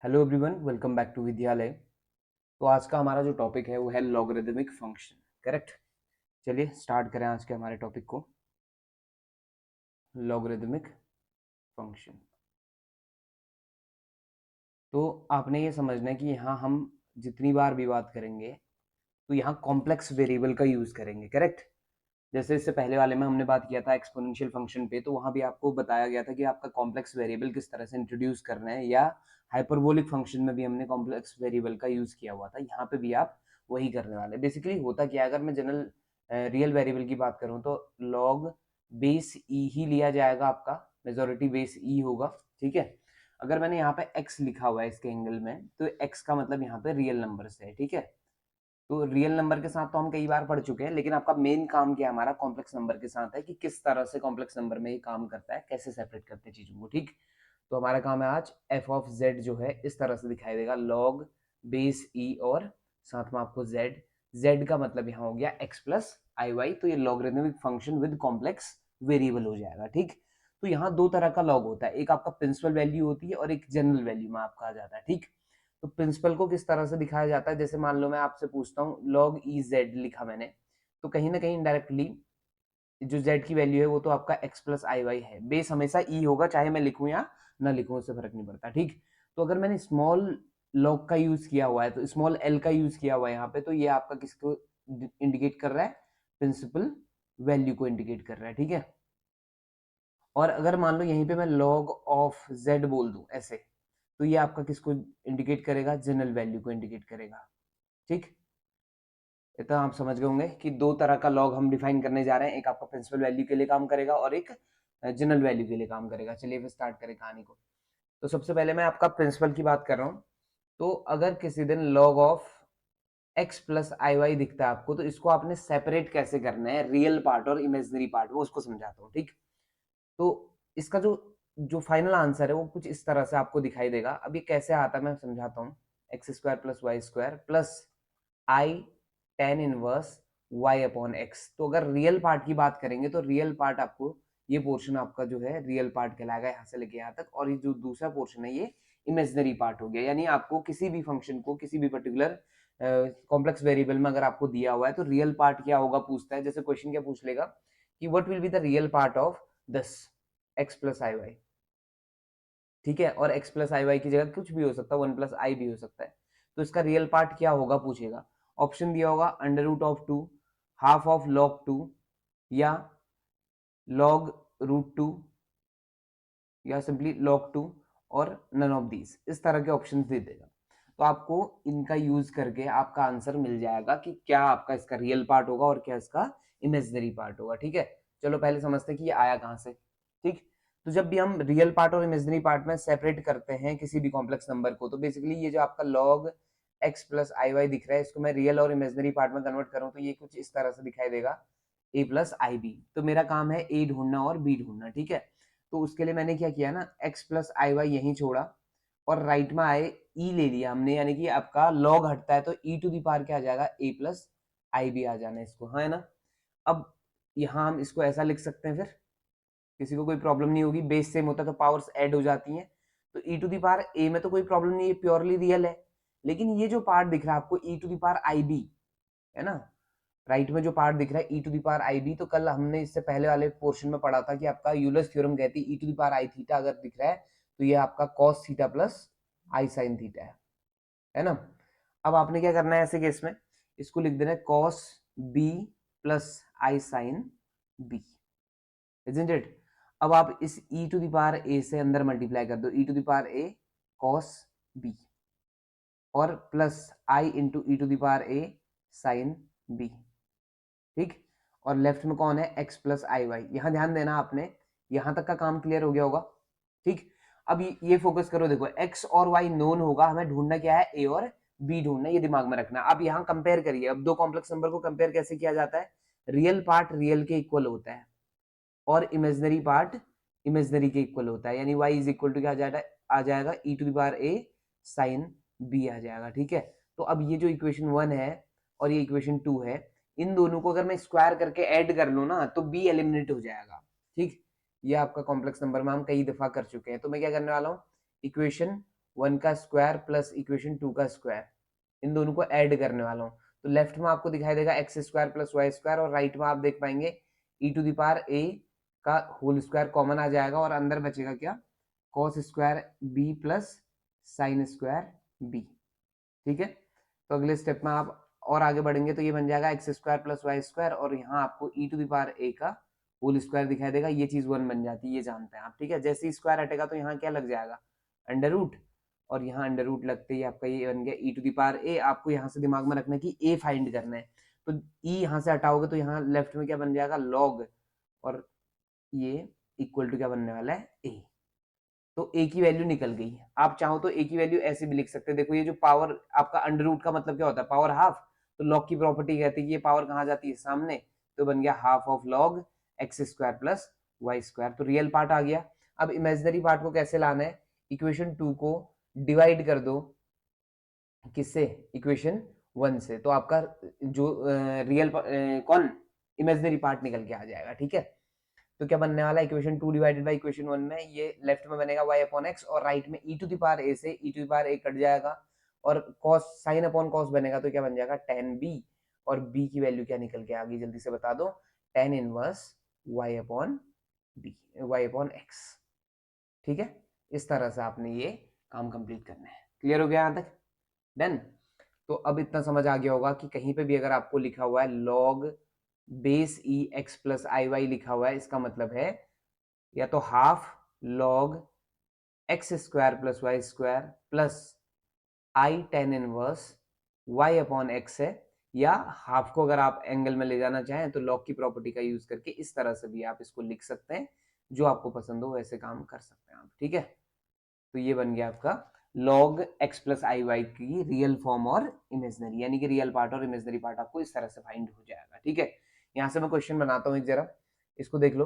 Hello everyone, welcome back to Vidyalay. तो आज का हमारा जो टॉपिक है वो है लॉगरिदमिक फंक्शन। करेक्ट। चलिए स्टार्ट करें आज के हमारे टॉपिक को। Logarithmic function. तो आपने ये समझना है कि यहाँ हम जितनी बार भी बात करेंगे तो यहाँ कॉम्प्लेक्स वेरिएबल का यूज करेंगे। करेक्ट। जैसे इससे पहले वाले में हमने बात किया था एक्सपोनेंशियल फंक्शन पे, तो वहां भी आपको बताया गया था कि आपका कॉम्प्लेक्स वेरिएबल किस तरह से इंट्रोड्यूस करना है, या हाइपरबोलिक फंक्शन में भी हमने कॉम्प्लेक्स वेरिएबल का यूज किया हुआ था। यहाँ पे भी आप वही करने वाले। बेसिकली होता क्या है, अगर मैं जनरल रियल वेरिएबल की बात करूँ तो लॉग बेस ई ही लिया जाएगा, आपका मेजोरिटी बेस ई होगा। ठीक है। अगर मैंने यहाँ पे x लिखा हुआ है इसके एंगल में, तो x का मतलब यहाँ पे रियल नंबर से है। ठीक है। तो रियल नंबर के साथ तो हम कई बार पढ़ चुके हैं, लेकिन आपका मेन काम क्या है हमारा कॉम्प्लेक्स नंबर के साथ है कि किस तरह से कॉम्प्लेक्स नंबर में ये काम करता है, कैसे सेपरेट करते हैं चीजों को। ठीक। तो हमारा काम है आज एफ ऑफ जेड जो है इस तरह से दिखाई देगा, लॉग बेस ई और साथ में आपको जेड। जेड का मतलब यहाँ हो गया एक्स प्लस आई वाई, तो ये logarithmic function with complex variable हो जाएगा। ठीक। तो यहाँ दो तरह का लॉग होता है, एक आपका प्रिंसिपल वैल्यू होती है और एक जनरल वैल्यू में आपका आ जाता है। ठीक। तो प्रिंसिपल को किस तरह से दिखाया जाता है, जैसे मान लो मैं आपसे पूछता हूँ लॉग ई जेड लिखा मैंने, तो कहीं ना कहीं इनडायरेक्टली जो z की वैल्यू है वो तो आपका x प्लस आई वाई है। बेस हमेशा e होगा, चाहे मैं लिखूं या ना लिखूं, उससे फर्क नहीं पड़ता। ठीक। तो अगर मैंने स्मॉल लॉग का यूज किया हुआ है, तो स्मॉल l का यूज किया हुआ है यहाँ पे, तो ये आपका किसको इंडिकेट कर रहा है, प्रिंसिपल वैल्यू को इंडिकेट कर रहा है। ठीक है। और अगर मान लो यहीं पे मैं log ऑफ z बोल दूं ऐसे, तो ये आपका किसको इंडिकेट करेगा, जनरल वैल्यू को इंडिकेट करेगा। ठीक। इतना आप समझ गए होंगे कि दो तरह का लॉग हम डिफाइन करने जा रहे हैं, एक आपका प्रिंसिपल वैल्यू के लिए काम करेगा और एक जनरल वैल्यू के लिए काम करेगा। चलिए फिर स्टार्ट करें कहानी को। तो सबसे पहले मैं आपका प्रिंसिपल की बात कर रहा हूँ। तो अगर किसी दिन log of X plus I Y दिखता है आपको, तो इसको आपने सेपरेट कैसे करना है, रियल पार्ट और इमेजिनरी पार्ट, वो उसको समझाता हूँ। ठीक। तो इसका जो जो फाइनल आंसर है वो कुछ इस तरह से आपको दिखाई देगा। अब ये कैसे आता है मैं समझाता हूँ। X square plus Y square plus i tan inverse Y upon x. तो अगर रियल पार्ट की बात करेंगे तो रियल पार्ट आपको, ये पोर्शन आपका जो है रियल पार्ट कहलाएगा यहाँ से लेके यहाँ तक, और ये जो दूसरा पोर्शन है ये इमेजिनरी पार्ट हो गया। यानी आपको किसी भी फंक्शन को किसी भी पर्टिकुलर कॉम्प्लेक्स वेरिएबल में अगर आपको दिया हुआ है तो रियल पार्ट क्या होगा पूछता है। जैसे क्वेश्चन क्या पूछ लेगा कि what will be the real part of this X plus I Y. ठीक है। और x प्लस आई वाई की जगह कुछ भी हो सकता है, वन प्लस आई भी हो सकता है। तो इसका रियल पार्ट क्या होगा पूछेगा। ऑप्शन दिया होगा under root of two, half of log two, या लॉग रूट टू, या सिंपली लॉग टू, और नन ऑफ दीज। इस तरह के ऑप्शन दे देगा। तो आपको इनका यूज करके आपका आंसर मिल जाएगा कि क्या आपका इसका रियल पार्ट होगा और क्या इसका इमेजिनरी पार्ट होगा। ठीक है। चलो पहले समझते हैं कि ये आया कहां से। ठीक। तो जब भी हम रियल पार्ट और इमेजिनरी पार्ट में सेपरेट करते हैं किसी भी कॉम्प्लेक्स नंबर को, तो बेसिकली ये जो आपका लॉग एक्स प्लस आई वाई दिख रहा है, इसको मैं रियल और इमेजिनरी पार्ट में कन्वर्ट करूं तो ये कुछ इस तरह से दिखाई देगा, ए प्लस आई बी। तो मेरा काम है ए ढूंढना और बी ढूंढना। ठीक है। तो उसके लिए मैंने क्या किया ना, एक्स प्लस आई वाई यहीं छोड़ा और राइट में आए ई ले लिया हमने, यानी कि आपका लॉग हटता है तो ई टू दी पावर क्या आ जाएगा, ए प्लस आई बी आ जाना है इसको, हाँ है ना। अब यहाँ हम इसको ऐसा लिख सकते हैं, फिर किसी को कोई प्रॉब्लम नहीं होगी, बेस सेम होता है तो पावर्स ऐड हो जाती हैं। तो ई टू दी पावर ए में तो कोई प्रॉब्लम नहीं है, प्योरली रियल है। लेकिन ये जो पार्ट दिख रहा है आपको ई to the power i b, है ना, राइट में जो पार्ट दिख रहा है e to the power i b, तो कल हमने इससे पहले वाले पोर्शन में पढ़ा था कि आपका यूलर्स थ्योरम कहती है e to the power i theta अगर दिख रहा है तो ये आपका कॉस थीटा प्लस आई साइन थीटा है ना। अब आपने क्या करना है ऐसे केस में, इसको लिख देना है cos B plus I sine B, isn't it. अब आप इस e to the power a से अंदर मल्टीप्लाई कर दो, e to the power a cos b, और plus i into E to the power a sin b। ठीक। और लेफ्ट में कौन है, x प्लस आई वाई। यहां ध्यान देना आपने, यहां तक का काम क्लियर हो गया होगा। ठीक। अब ये फोकस करो, देखो x और y नोन होगा, हमें ढूंढना क्या है, a और b ढूंढना, ये दिमाग में रखना। अब यहाँ कंपेयर करिए, अब दो कॉम्प्लेक्स नंबर को कंपेयर कैसे किया जाता है, रियल पार्ट रियल के इक्वल होता है और इमेजिनरी पार्ट इमेजिनरी के इक्वल होता है, यानी y इज इक्वल टू क्या आ जाएगा e to the power a sine b आ जाएगा। ठीक है। तो अब ये जो इक्वेशन 1 है और ये इक्वेशन 2 है, इन दोनों को अगर मैं स्क्वायर करके ऐड कर लूँ ना तो b एलिमिनेट हो जाएगा। ठीक। ये आपका कॉम्प्लेक्स नंबर में हम कई दफा कर चुके हैं। तो मैं क्या करने वाला हूँ, इक्वेशन 1 का स्क्वायर प्लस इक्वेशन 2 का स्क्वायर, इन दोनों को ऐड करने वाला हूँ। तो लेफ्ट में आपको दिखाई देगा X square plus Y square, और राइट में आप देख पाएंगे E to the power A का होल स्क्वायर कॉमन आ जाएगा, और अंदर बचेगा क्या, cos square B plus sine square B. ठीक है, तो अगले स्टेप में आप और आगे बढ़ेंगे तो ये बन जाएगा X square plus Y square, और यहाँ आपको ई टू द पावर ए का होल स्क्वायर दिखाई देगा, ये चीज 1 बन जाती है, ये जानते हैं आप। ठीक है, जैसे ही स्क्वायर हटेगा तो यहाँ क्या लग जाएगा, अंडर रूट, और यहाँ अंडर रूट लगते ही आपका ये बन गया ई टू द पावर ए। आपको यहाँ से दिमाग में रखना है कि ए फाइंड करना है, तो ई यहाँ से हटाओगे तो यहाँ लेफ्ट में क्या बन जाएगा, लॉग, और ये इक्वल टू क्या बनने वाला है, ए। तो ए की वैल्यू निकल गई। आप चाहो तो ए की वैल्यू ऐसे भी लिख सकते हैं, देखो ये जो पावर आपका अंडर रूट का मतलब क्या होता है, पावर हाफ, तो लॉग की प्रॉपर्टी कहती है कि ये पावर कहाँ जाती है, सामने, तो बन गया half of log x square plus Y square, तो रियल पार्ट आ गया। अब इमेजिनरी पार्ट को कैसे लाना है, इक्वेशन 2 को डिवाइड कर दो किससे, इक्वेशन 1 से, तो आपका जो रियल कौन इमेजिनरी पार्ट निकल के आ जाएगा। ठीक है, तो क्या बनने वाला है, इक्वेशन 2 डिवाइडेड बाय इक्वेशन 1 में ये लेफ्ट में बनेगा y अपॉन x, और राइट में e to the power a से e to the power a cut जाएगा, और cos साइन अपॉन cos बनेगा, तो क्या बन जाएगा tan b, और b की वैल्यू क्या निकल के आ गई, जल्दी से बता दो, tan inverse y upon b, y upon x। ठीक है, इस तरह से आपने ये काम कंप्लीट करना है। क्लियर हो गया यहाँ तक, डन। तो अब इतना समझ आ गया होगा कि कहीं पे भी अगर आपको लिखा हुआ है log base e x plus आई वाई लिखा हुआ है, इसका मतलब है या तो half log x square plus Y square plus i tan inverse Y upon x है, या हाफ को अगर आप एंगल में ले जाना चाहें तो लॉग की प्रॉपर्टी का यूज करके इस तरह से भी आप इसको लिख सकते हैं, जो आपको पसंद हो वैसे काम कर सकते हैं आप। ठीक है, तो ये बन गया आपका log x प्लस आई वाई की रियल फॉर्म और इमेजनरी, यानी कि रियल पार्ट और इमेजनरी पार्ट आपको इस तरह से फाइंड हो जाएगा। ठीक है, यहाँ से मैं क्वेश्चन बनाता हूँ एक, जरा इसको देख लो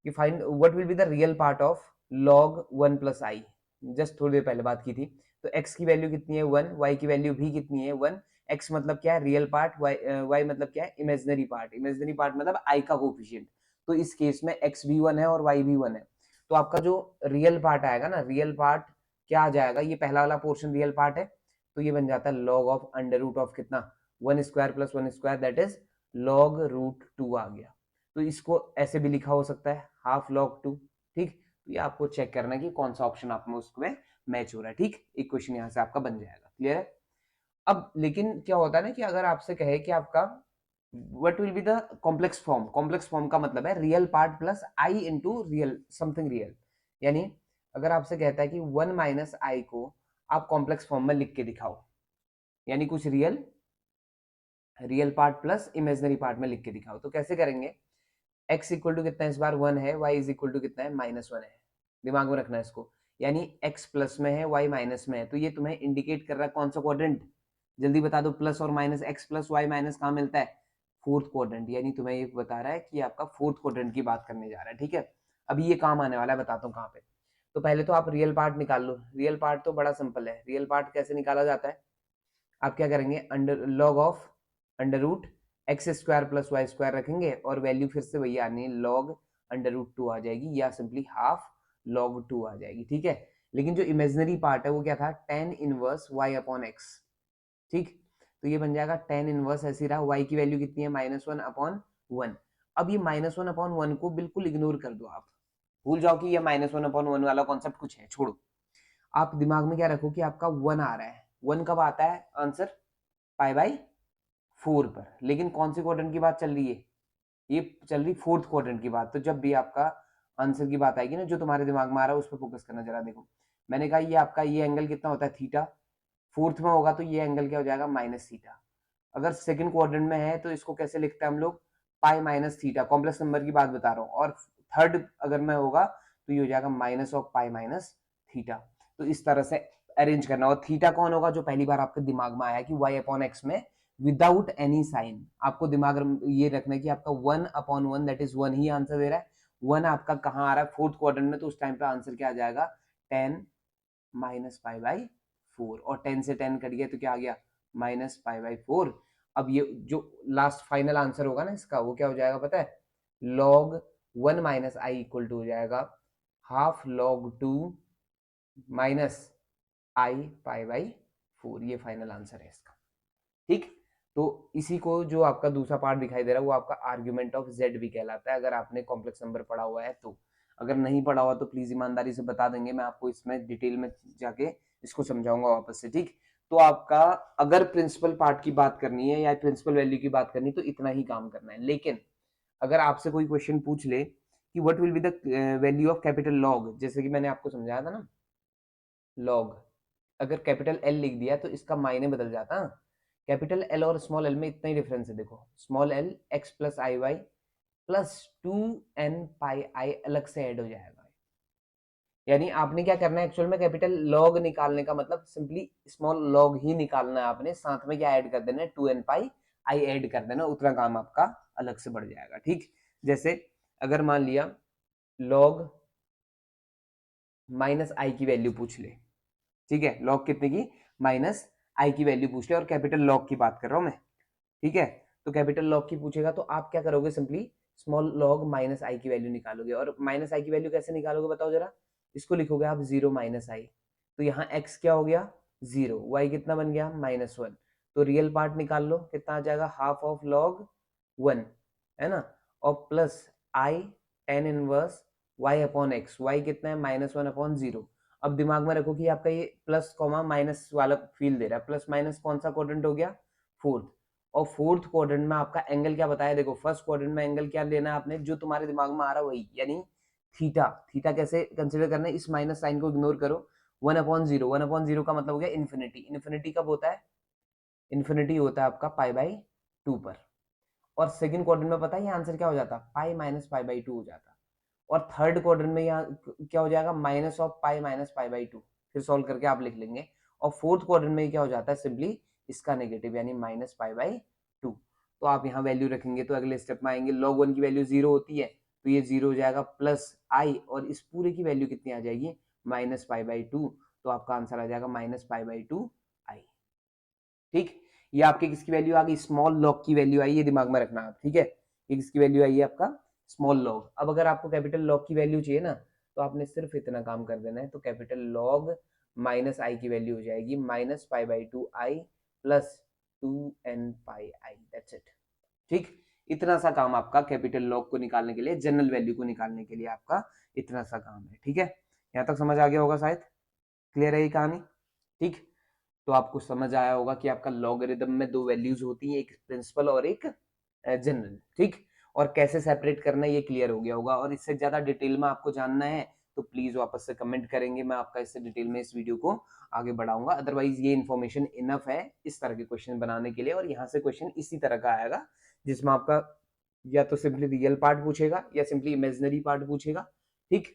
कि find what will be the real part of log 1 plus I. Just थोड़ी देर पहले बात की थी, तो x की वैल्यू कितनी है 1, y की वैल्यू भी कितनी है 1, x मतलब क्या है रियल पार्ट, y मतलब क्या है इमेजनरी पार्ट, इमेजनरी पार्ट मतलब i का कोफिशिएंट, तो इस केस में x भी 1 है और y भी 1 है, तो आपका जो रियल पार्ट आएगा ना, रियल पार्ट क्या आ जाएगा, ये पहला वाला पोर्शन रियल पार्ट है, तो ये बन जाता है log of under root of कितना, 1 square plus 1 square, that is log root 2 आ गया। तो इसको ऐसे भी लिखा हो सकता है हाफ लॉग 2। ठीक, तो ये आपको चेक करना है कि कौन सा ऑप्शन आप में उसमें मैच हो रहा है। ठीक, इक्वेशन यहाँ से आपका बन जाएगा। क्लियर है। अब लेकिन क्या होता है ना कि अगर आपसे कहे कि आपका what will be the complex form, complex form का मतलब है रियल पार्ट प्लस आई इंटू रियल समथिंग रियल, यानी अगर आपसे कहता है कि 1 माइनस आई को आप कॉम्प्लेक्स फॉर्म में लिख के दिखाओ, यानी कुछ real, real part plus imaginary part में लिख के दिखाओ, तो कैसे करेंगे, x इक्वल टू कितना है इस बार 1 है, y इज इक्वल टू कितना है -1 है, दिमाग में रखना है इसको, यानी x प्लस में है y माइनस में है, तो ये तुम्हें इंडिकेट कर रहा है कौन सा क्वाड्रेंट, जल्दी बता दो, प्लस और minus, x plus y minus कहाँ मिलता है, फोर्थ क्वाड्रेंट, यानी तुम्हें ये बता रहा है कि आपका फोर्थ क्वाड्रेंट की बात करने जा रहा है। ठीक है, अभी ये काम आने वाला है, बताता हूँ कहाँ पे। तो पहले तो आप रियल पार्ट निकाल लो, रियल पार्ट तो बड़ा सिंपल है, रियल पार्ट कैसे निकाला जाता है, आप क्या करेंगे, under log of under root X square plus Y square रखेंगे, और वैल्यू फिर से वही आनी है, लॉग अंडर रूट 2 आ जाएगी, या सिंपली हाफ लॉग 2 आ जाएगी। ठीक है, लेकिन जो इमेजनरी पार्ट है वो क्या था, tan inverse Y upon X. ठीक, तो ये बन जाएगा टेन इनवर्स, ऐसी रहा, y की वैल्यू कितनी है -1 अपॉन 1। अब ये -1 अपॉन 1 को बिल्कुल इग्नोर कर दो, आप भूल जाओ कि ये -1 अपॉन 1 वाला कॉन्सेप्ट कुछ है, छोड़ो। आप दिमाग में क्या रखो कि आपका 1 आ रहा है, 1 कब आता है आंसर, पाई बाई 4 पर, लेकिन कौन सी क्वाड्रेंट की बात चल रही है, ये चल रही फोर्थ क्वाड्रेंट की बात। तो जब भी आपका आंसर की बात आएगी ना, जो तुम्हारे दिमाग में आ रहा है उस पर फोकस करना। जरा देखो, मैंने कहा ये आपका ये एंगल कितना होता है, थीटा, फोर्थ में होगा तो ये एंगल क्या हो जाएगा, माइनस थीटा। अगर सेकंड क्वाड्रेंट में है तो इसको कैसे लिखते हैं हम लोग, pi minus theta, complex number की बात बता रहा हूँ, और थर्ड अगर में होगा तो ये हो जाएगा minus of pi minus theta. तो इस तरह से अरेंज करना, और थीटा कौन होगा, जो पहली बार आपके दिमाग में आया कि y अपॉन एक्स में विदाउट एनी साइन, आपको दिमाग ये रखना है कि आपका 1 अपॉन 1 दैट इज 1 ही आंसर दे रहा है। 1 आपका कहाँ आ रहा है, फोर्थ क्वाड्रेंट में, तो उस टाइम पे आंसर क्या आ जाएगा, 10 माइनस पाई बाई 4, और 10 से 10 कट गया तो क्या आ गया, माइनस पाई बाई 4। अब ये जो लास्ट फाइनल आंसर होगा ना इसका, वो क्या हो जाएगा पता है, log 1 minus I equal to हो जाएगा half log 2 minus I pi by 4, ये फाइनल आंसर है इसका। ठीक, तो इसी को जो आपका दूसरा पार्ट दिखाई दे रहा है वो आपका आर्ग्यूमेंट ऑफ जेड भी कहलाता है, अगर आपने कॉम्प्लेक्स नंबर पढ़ा हुआ है तो। अगर नहीं पढ़ा हुआ तो प्लीज ईमानदारी से बता देंगे, मैं आपको इसमें डिटेल में जाके इसको समझाऊंगा वापस से। ठीक, तो आपका अगर प्रिंसिपल पार्ट की बात करनी है या प्रिंसिपल वैल्यू की बात करनी है तो इतना ही काम करना है। लेकिन अगर आपसे कोई क्वेश्चन पूछ ले कि what will be the value of capital log, जैसे कि मैंने आपको समझाया था ना, लॉग अगर कैपिटल एल लिख दिया तो इसका मायने बदल जाता है। कैपिटल एल और स्मॉल एल में इतना ही डिफरेंस है, देखो स्मॉल एल एक्स प्लस आई वाई प्लस 2n पाई आई अलग से ऐड हो जाएगा। यानी आपने क्या करना है एक्चुअल में, कैपिटल लॉग निकालने का मतलब सिंपली स्मॉल लॉग ही निकालना है आपने, साथ में क्या ऐड कर देना है 2n पाई आई ऐड कर देना, उतना काम आपका अलग से बढ़ जाएगा। ठीक, जैसे अगर मान लिया लॉग माइनस आई की वैल्यू पूछ ले, ठीक है, लॉग कितने की, माइनस आई की वैल्यू पूछ ले, और कैपिटल लॉग की बात कर रहा हूं मैं। ठीक है, तो कैपिटल लॉग की पूछेगा तो आप क्या करोगे, सिंपली स्मॉल लॉग माइनस आई की वैल्यू निकालोगे। और माइनस आई की वैल्यू कैसे निकालोगे बताओ जरा, इसको लिखोगे आप 0 माइनस आई, तो यहाँ x क्या हो गया 0, y कितना बन गया -1, तो रियल पार्ट निकाल लो, कितना आ जाएगा हाफ ऑफ लॉग 1, है ना, और plus i tan inverse y upon x, y कितना है -1 अपॉन 0। अब दिमाग में रखो कि आपका ये प्लस कॉमा माइनस वाला फील दे रहा है, प्लस माइनस कौन सा क्वाड्रेंट हो गया, फोर्थ। और फोर्थ क्वाड्रेंट में आपका एंगल क्या बताया, देखो फर्स्ट क्वाड्रेंट में एंगल क्या लेना है आपने, जो तुम्हारे दिमाग में आ रहा है वही, यानी थीटा। थीटा कैसे कंसिडर करना है, इस माइनस साइन को इग्नोर करो, 1/0, 1/0 का मतलब हो गया इन्फिनिटी। इन्फिनिटी कब होता है, इन्फिनिटी होता है आपका पाई बाई 2 पर। और सेकंड क्वाड्रेंट में पता है ये आंसर क्या हो जाता, पाई माइनस पाई बाई 2 हो जाता। और थर्ड क्वाड्रेंट में यहाँ क्या हो जाएगा, minus of pi minus pi by 2, फिर सॉल्व करके आप लिख लेंगे। और फोर्थ क्वाड्रेंट में क्या हो जाता है, सिंपली इसका नेगेटिव यानी माइनस पाई बाई 2। तो आप यहाँ वैल्यू रखेंगे तो अगले स्टेप में आएंगे, log 1 की वैल्यू 0 होती है तो ये 0 हो जाएगा प्लस आई, और इस पूरे की वैल्यू कितनी आ जाएगी माइनस पाई बाई 2, तो आपका आंसर आ जाएगा माइनस पाई बाई 2 आई। ठीक, ये आपकी किसकी वैल्यू आ गई, स्मॉल लॉग की वैल्यू आई, ये दिमाग में रखना आप। ठीक है, ये किसकी वैल्यू आई है आपका स्मॉल लॉग। अब अगर आपको कैपिटल लॉग की वैल्यू चाहिए ना तो आपने सिर्फ इतना काम कर देना है, तो कैपिटल लॉग माइनस आई की वैल्यू हो जाएगी minus pi by 2 I plus 2n pi I, that's it. ठीक, इतना सा काम आपका कैपिटल लॉग को निकालने के लिए, जनरल वैल्यू को निकालने के लिए आपका इतना सा काम है। ठीक है, यहाँ तक समझ आ गया होगा शायद, क्लियर है ये कहानी। ठीक, तो आपको समझ आया होगा कि आपका लॉगरिदम में दो वैल्यूज होती हैं, एक प्रिंसिपल और एक जनरल। ठीक, और कैसे सेपरेट करना है ये क्लियर हो गया होगा। और इससे ज्यादा डिटेल में आपको जानना है तो प्लीज वापस से कमेंट करेंगे, मैं आपका इससे डिटेल में इस वीडियो को आगे बढ़ाऊंगा। अदरवाइज ये इन्फॉर्मेशन इनफ है इस तरह के क्वेश्चन बनाने के लिए, और यहाँ से क्वेश्चन इसी तरह का आएगा जिसमें आपका या तो सिंपली रियल पार्ट पूछेगा या सिंपली इमेजिनरी पार्ट पूछेगा। ठीक,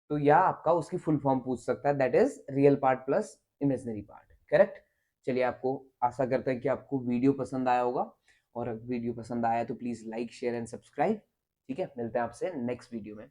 तो या आपका उसकी फुल फॉर्म पूछ सकता है, that is real part plus imaginary part, correct. चलिए, आपको आशा करते हैं कि आपको वीडियो पसंद आया होगा, और वीडियो पसंद आया तो please like share and subscribe. ठीक है, मिलते हैं आपसे नेक्स्ट वीडियो में।